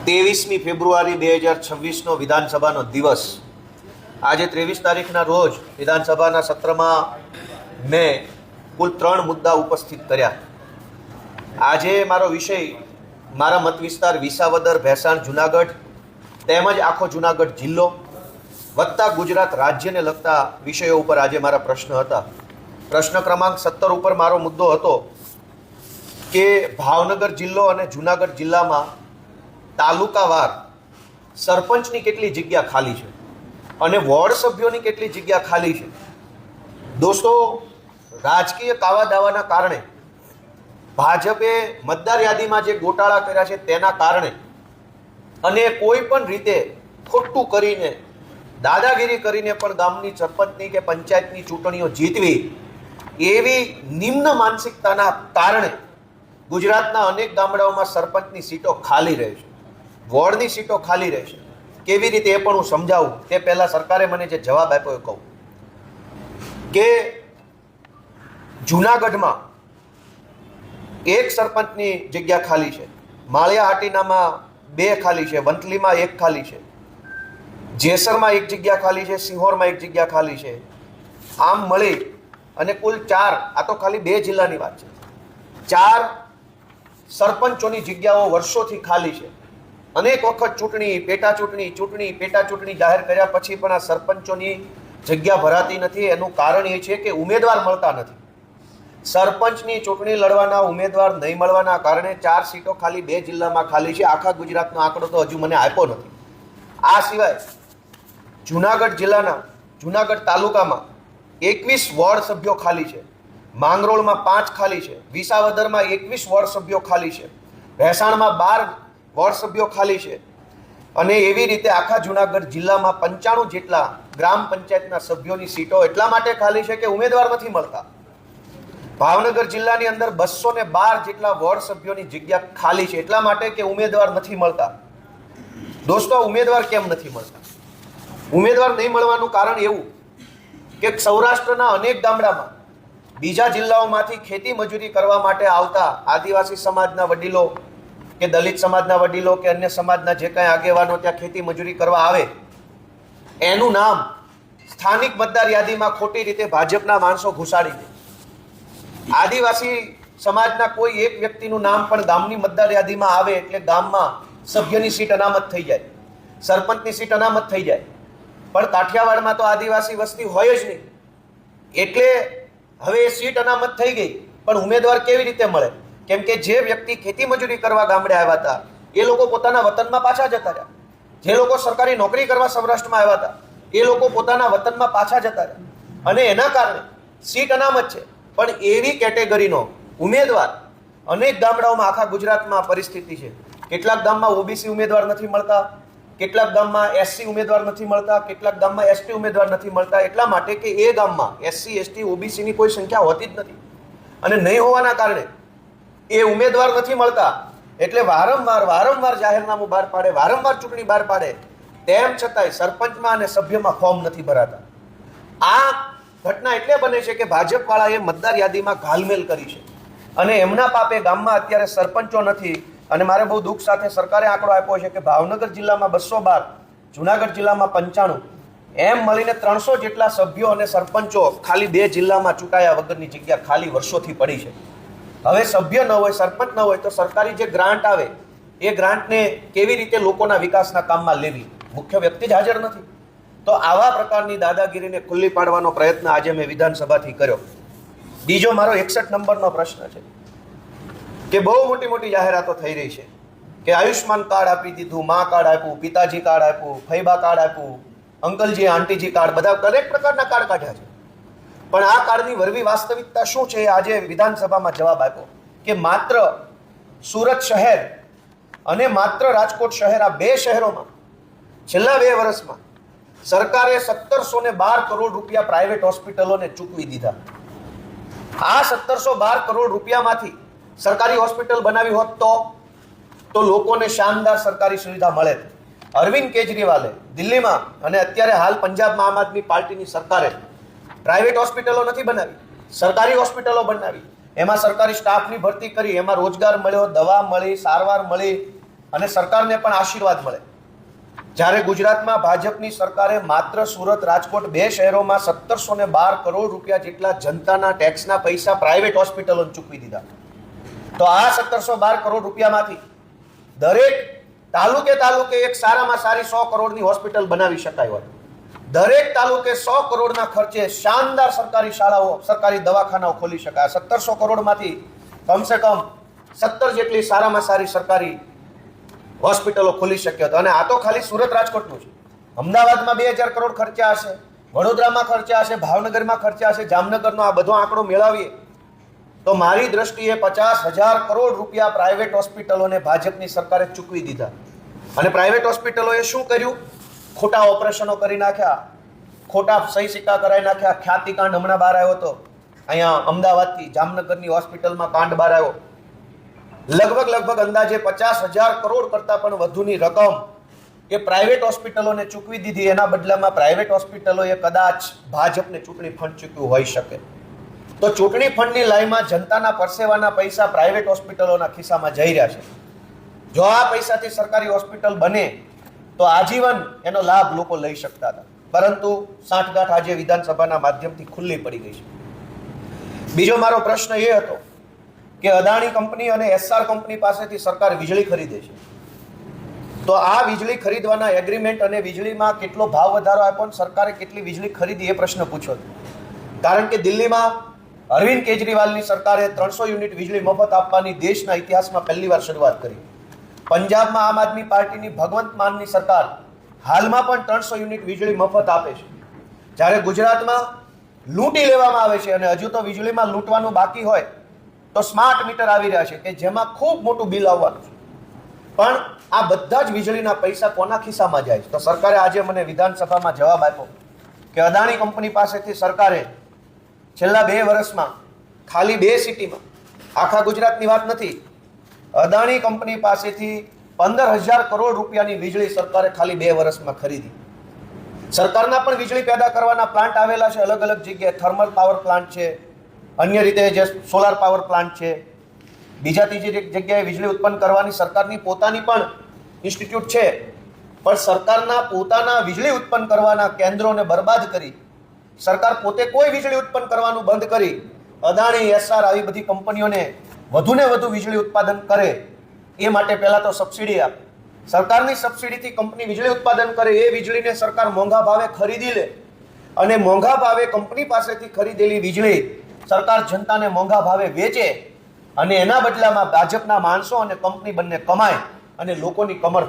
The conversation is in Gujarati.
23મી ફેબ્રુઆરી 2026નો વિધાનસભાનો દિવસ. આજે 23 તારીખના રોજ વિધાનસભાના સત્રમાં મેં કુલ 3 મુદ્દા ઉપસ્થિત કર્યા. આજે મારો વિષય મારા મત વિસ્તાર વિસાવદર, ભેસાણ, જુનાગઢ તેમજ આખો જુનાગઢ જિલ્લો વત્તા ગુજરાત રાજ્યને લગતા વિષયો ઉપર આજે મારા પ્રશ્ન હતા. પ્રશ્ન ક્રમાંક 17 ઉપર મારો મુદ્દો હતો કે ભાવનગર જિલ્લો અને જુનાગઢ જિલ્લામાં તાલુકાવાર સરપંચની કેટલી જગ્યા ખાલી છે અને વોર્ડ સભ્યોની કેટલી જગ્યા ખાલી છે. દોસ્તો, રાજકીય કાવા દાવાના કારણે ભાજપે મતદાર યાદીમાં જે ગોટાળા કર્યા છે તેના કારણે અને કોઈ પણ રીતે ખોટું કરીને દાદાગીરી કરીને પણ ગામની સરપંચની કે પંચાયતની ચૂંટણીઓ જીતવી એવી નિમ્ન માનસિકતાના કારણે ગુજરાતના અનેક ગામડાઓમાં સરપંચની સીટો ખાલી રહે છે, વોર્ડની સીટો ખાલી રહે છે. કેવી રીતે એ પણ હું સમજાવું તે પહેલાં સરકારે મને જે જવાબ આપ્યો એ કહું કે જુનાગઢમાં એક સરપંચની જગ્યા ખાલી છે, માળિયા હાટીનામાં 2 ખાલી છે, વંથલીમાં 1 ખાલી છે, જેસરમાં 1 જગ્યા ખાલી છે, સિંહોરમાં 1 જગ્યા ખાલી છે. આમ મળી અને કુલ 4, આ તો ખાલી 2 જિલ્લાની વાત છે, 4 સરપંચોની જગ્યાઓ વર્ષોથી ખાલી છે. અનેક વખત ચૂંટણી, પેટા ચૂંટણી જાહેર કર્યા પછી પણ આ સરપંચોની જગ્યા ભરાતી નથી. એનું કારણ એ છે કે ઉમેદવાર મળતા નથી. સરપંચની ચૂંટણી લડવાના ઉમેદવાર નહીં મળવાના કારણે 4 સીટો ખાલી 2 જિલ્લામાં ખાલી છે. આખા ગુજરાતનો આંકડો તો હજુ મને આપ્યો નથી. આ સિવાય જુનાગઢ જિલ્લાના જુનાગઢ તાલુકામાં 21 વોર્ડ સભ્યો ખાલી છે, માંગરોળમાં 5 ખાલી છે, વિસાવદરમાં 21 વોર્ડ સભ્યો ખાલી છે, ભેસાણમાં 12 વોર્ડ સભ્યો ખાલી છે અને એવી રીતે આખા જુનાગઢ જિલ્લામાં 95 જેટલા ગ્રામ પંચાયતના સભ્યોની સીટો એટલા માટે ખાલી છે કે ઉમેદવાર નથી મળતા. ભાવનગર જિલ્લાની અંદર 212 જેટલા વોર્ડ સભ્યોની જગ્યા ખાલી છે એટલા માટે કે ઉમેદવાર નથી મળતા. દોસ્તો, ઉમેદવાર કેમ નથી મળતા? ઉમેદવાર નહીં મળવાનું કારણ એવું કે સૌરાષ્ટ્રના અનેક ગામડામાં બીજા જિલ્લાઓમાંથી ખેતી મજૂરી કરવા માટે આવતા આદિવાસી સમાજના વડીલો કે દલિત સમાજના વડીલો કે અન્ય સમાજના જે કાંઈ આગેવાનો ત્યાં ખેતી મજૂરી કરવા આવે, એનું નામ સ્થાનિક મતદાર યાદીમાં ખોટી રીતે ભાજપના માણસો ઘુસાડી દે. આદિવાસી સમાજના કોઈ એક વ્યક્તિનું નામ પણ ગામની મતદાર યાદીમાં આવે એટલે ગામમાં સભ્યની સીટ અનામત થઈ જાય, સરપંચની સીટ અનામત થઈ જાય. પણ કાઠિયાવાડમાં તો આદિવાસી વસ્તી હોય જ નહીં એટલે હવે એ સીટ અનામત થઈ ગઈ. પણ ઉમેદવાર કેવી રીતે મળે? કેમ કે જે વ્યક્તિ ખેતી મજૂરી કરવા ગામડે આવ્યા હતા એ લોકો પોતાના વતનમાં પાછા જતા રહ્યા. જે લોકો સરકારી નોકરી કરવા સૌરાષ્ટ્રમાં આવ્યા હતા એ લોકો પોતાના વતનમાં પાછા જતા રહ્યા અને એના કારણે સીટ અનામત છે. પણ એવી કેટેગરીનો ઉમેદવાર અનેક ગામડાઓમાં આખા ગુજરાતમાં પરિસ્થિતિ છે. કેટલાક ગામમાં ઓબીસી ઉમેદવાર નથી મળતા, કેટલાક ગામમાં એસસી ઉમેદવાર નથી મળતા, કેટલાક ગામમાં એસટી ઉમેદવાર નથી મળતા. એટલા માટે કે એ ગામમાં એસસી, એસટી, ઓબીસીની કોઈ સંખ્યા હોતી જ નથી અને નહીં હોવાના કારણે એ ઉમેદવાર નથી મળતા. એટલે વારંવાર જાહેરનામું બહાર પાડે, વારંવાર ચૂંટણી બહાર પાડે, તેમ છતાંય સરપંચમાં અને સભ્યમાં ફોર્મ નથી ભરાતા. આ ઘટના એટલે બને છે કે ભાજપવાળાએ મતદાર યાદીમાં ઘાલમેલ કરી છે અને એમના પાપે ગામમાં અત્યારે સરપંચો નથી. અને મારે બહુ દુઃખ સાથે સરકારે આંકડો આપ્યો છે કે ભાવનગર જિલ્લામાં 212, જુનાગઢ જિલ્લામાં 95, એમ મળીને 300 જેટલા સભ્યો અને સરપંચો ખાલી 2 જિલ્લામાં ચૂંટાયા વગરની જગ્યા ખાલી વર્ષોથી પડી છે. હવે સભ્ય ન હોય, સરપંચ ન હોય તો સરકારી જે ગ્રાન્ટ આવે એ ગ્રાન્ટને કેવી રીતે લોકોના વિકાસના કામમાં લેવી? મુખ્ય વ્યક્તિ જ હાજર નથી. તો આવા પ્રકારની દાદાગીરીને ખુલ્લી પાડવાનો પ્રયત્ન આજે મેં વિધાનસભાથી કર્યો. બીજો મારો 61 નંબરનો પ્રશ્ન છે કે બહુ મોટી જાહેરાતો થઈ રહી છે કે આયુષ્માન કાર્ડ આપી દીધું, મા કાર્ડ આપ્યું, પિતાજી કાર્ડ આપ્યું, ફૈબા કાર્ડ આપ્યું, અંકલજી આંટીજી કાર્ડ, બધા દરેક પ્રકારના કાર્ડ કાઢ્યા છે. પણ આ કાર્ડની વરવી વાસ્તવિકતા શું છે? આજે વિધાનસભામાં જવાબ આપ્યો કે માત્ર સુરત શહેર અને માત્ર રાજકોટ શહેર, આ 2 શહેરોમાં છેલ્લા 2 વર્ષમાં સરકારે 1712 કરોડ રૂપિયા પ્રાઇવેટ હોસ્પિટલોને ચૂકવી દીધા. આ 1712 કરોડ રૂપિયામાંથી સરકારી હોસ્પિટલ બનાવી હોત તો લોકોને શાનદાર સરકારી સુવિધા મળે. અરવિંદ કેજરીવાલે દિલ્હીમાં અને અત્યારે હાલ પંજાબમાં આમ આદમી પાર્ટીની સરકારે પ્રાઇવેટ હોસ્પિટલો નથી બનાવી, સરકારી હોસ્પિટલો બનાવી. એમાં સરકારી સ્ટાફની ભરતી કરી, એમાં રોજગાર મળ્યો, દવા મળી, સારવાર મળી અને સરકારને પણ આશીર્વાદ મળે. જ્યારે ગુજરાતમાં ભાજપની સરકારે માત્ર સુરત, રાજકોટ બે શહેરોમાં 1712 કરોડ રૂપિયા જેટલા જનતાના ટેક્સના પૈસા પ્રાઇવેટ હોસ્પિટલોને ચૂકવી દીધા, તો આ 1712 કરોડ રૂપિયામાંથી દરેક તાલુકે એક સારામાં સારી 100 કરોડની હોસ્પિટલ બનાવી શકાય હોય. દરેક તાલુકે 100 કરોડના ખર્ચે શાનદાર સરકારી શાળાઓ, સરકારી દવાખાનાઓ ખોલી શકાય. 1700 કરોડમાંથી કમસે કમ 17 જેટલી સારામાં સારી સરકારી હોસ્પિટલો ખોલી શક્યો હતો. અને આ તો ખાલી સુરત, રાજકોટનું છે. અમદાવાદમાં 2000 કરોડ ખર્ચા હશે, વડોદરામાં ખર્ચા હશે, ભાવનગરમાં ખર્ચા હશે, જામનગરનો આ બધો આંકડો મેળવીએ તો મારી દ્રષ્ટિએ 50,000 કરોડ રૂપિયા પ્રાઇવેટ હોસ્પિટલોને ભાજપની સરકારે ચૂકવી દીધા. અને પ્રાઇવેટ હોસ્પિટલોએ શું કર્યું? ખોટા ઓપરેશનો કરી નાખ્યા, ખોટા સહી સિક્કા કરાવી નાખ્યા. ખ્યાતિકાંડ હમણાં બહાર આવ્યો હતો, અહીંયા અમદાવાદથી જામનગરની હોસ્પિટલમાં કાંડ બહાર આવ્યો. લગભગ અંદાજે 50,000 કરોડ કરતાં પણ વધુની રકમ એ પ્રાઇવેટ હોસ્પિટલોને ચૂકવી દીધી. એના બદલામાં પ્રાઇવેટ હોસ્પિટલોએ કદાચ ભાજપને ચૂંટણી ફંડ ચૂક્યું હોઈ શકે. તો ચૂંટણી ફંડની લાઈનમાં જનતાના પરસેવાના પૈસા પ્રાઇવેટ હોસ્પિટલોના ખિસ્સામાં જઈ રહ્યા છે. જો આ પૈસાથી સરકારી હોસ્પિટલ બને તો આજીવન એનો લાભ લોકો લઈ શકતા હતા, પરંતુ સાંઠગાંઠ આજે વિધાનસભાના માધ્યમથી ખુલ્લી પડી ગઈ છે. બીજો મારો પ્રશ્ન એ હતો કે અદાણી કંપની અને એસ્સાર કંપની પાસેથી સરકાર વીજળી ખરીદે છે, તો આ વીજળી ખરીદવાના એગ્રીમેન્ટ અને વીજળીમાં કેટલો ભાવ વધારો આપ્યો, સરકારે કેટલી વીજળી ખરીદી, એ પ્રશ્ન પૂછ્યો. કારણ કે દિલ્હીમાં અરવિંદ કેજરીવાલની સરકારે 300 યુનિટ વીજળી મફત આપવાની દેશના ઇતિહાસમાં પહેલીવાર શરૂઆત કરી. પંજાબમાં આમ આદમી પાર્ટીની ભગવંત માનની સરકાર હાલમાં પણ 300 યુનિટ વીજળી મફત આપે છે. જ્યારે ગુજરાતમાં લૂંટી લેવામાં આવે છે અને હજુ તો વીજળીમાં લૂંટવાનું બાકી હોય તો સ્માર્ટ મીટર આવી રહ્યા છે કે જેમાં ખૂબ મોટું બિલ આવવાનું છે. પણ આ બધા જ વીજળીના પૈસા કોના ખિસ્સામાં જાય છે? તો સરકારે આજે મને વિધાનસભામાં જવાબ આપ્યો કે અદાણી કંપની પાસેથી સરકારે છેલ્લા 2 વર્ષમાં ખાલી 2 સિટીમાં, આખા ગુજરાતની વાત નથી, અદાણી કંપની પાસેથી 15,000 કરોડ રૂપિયાની વીજળી સરકારે ખાલી 2 વર્ષમાં ખરીદી. સરકારના પણ વીજળી પેદા કરવાના પ્લાન્ટ આવેલા છે અલગ અલગ જગ્યાએ. થર્મલ પાવર પ્લાન્ટ છે, અન્ય રીતે જે સોલાર પાવર પ્લાન્ટ છે, બીજા ત્રીજી જગ્યાએ વીજળી ઉત્પન્ન કરવાની સરકારની પોતાની પણ ઇન્સ્ટિટ્યૂટ છે. પણ સરકારના પોતાના વીજળી ઉત્પન્ન કરવાના કેન્દ્રોને બરબાદ કરી, સરકાર પોતે કોઈ વીજળી ઉત્પન્ન કરવાનું બંધ કરી, અદાણી, એસ્સાર આવી બધી કંપનીઓને વધુને વધુ વીજળી ઉત્પાદન કરે એ માટે પહેલાં તો સબસિડી આપે. સરકારની સબસિડીથી કંપની વીજળી ઉત્પાદન કરે, એ વીજળીને સરકાર મોંઘા ભાવે ખરીદી લે અને મોંઘા ભાવે કંપની પાસેથી ખરીદેલી વીજળી સરકાર જનતાને મોંઘા ભાવે વેચે અને એના બદલામાં ભાજપના માણસો અને કંપની બંને કમાય અને લોકોની કમર